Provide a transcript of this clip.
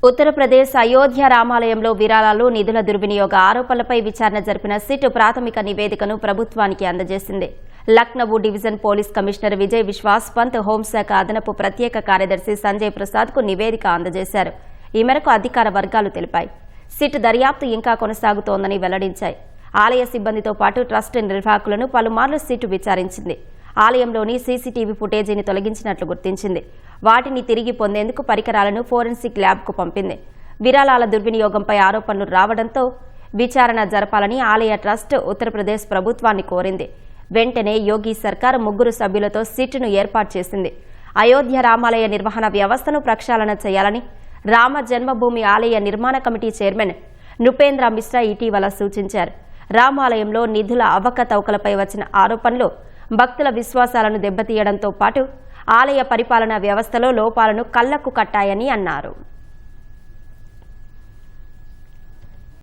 ఉత్తరప్రదేశ్ అయోధ్య రామాలయంలో విరాళాలు నిధుల దుర్వినియోగ ఆరోపణలపై విచారణ జరిపిన సిట్ ప్రాథమిక నివేదికను ప్రభుత్వానికి అందజేసింది. Lucknow division police commissioner Vijay Vishwas Pant, హోంశాఖ అదనపు ప్రత్యేక కార్యదర్శి సంజయ్ ప్రసాద్కు నివేదిక అందజేశారు. ఈ మేరకు అధికార వర్గాలు తెలిపాయి. సిట్ దర్యాప్తు ఇంకా కొనసాగుతోందని వెల్లడించాయి. ఆలయ సిబ్బందితో పాటు ట్రస్ట్ నిర్వాహకులను పలుమార్లు సిట్ విచారించింది. ఆలయంలోని సీసీటీవీ ఫుటేజీని తొలగించినట్లు గుర్తించింది. వాటిని తిరిగి పొందేందుకు పరికరాలను ఫోరెన్సిక్ ల్యాబ్కు పంపింది. విరాళాల దుర్వినియోగంపై ఆరోపణలు రావడంతో విచారణ జరపాలని ఆలయ ట్రస్ట్ ఉత్తరప్రదేశ్ ప్రభుత్వాన్ని కోరింది. వెంటనే యోగి సర్కార్ 3 సభ్యులతో సిట్ను ఏర్పాటు చేసింది. అయోధ్య రామాలయ నిర్వహణ వ్యవస్థను ప్రక్షాళన చేయాలని రామ జన్మభూమి ఆలయ నిర్మాణ కమిటీ చైర్మన్ నృపేంద్ర మిశ్రా ఇటీవల సూచించారు. రామాలయంలో నిధుల అవకతవకలపై వచ్చిన ఆరోపణలు భక్తుల విశ్వాసాలను దెబ్బతీయడంతో పాటు ఆలయ పరిపాలనా వ్యవస్థలో లోపాలను కళ్లకు కట్టాయని అన్నారు.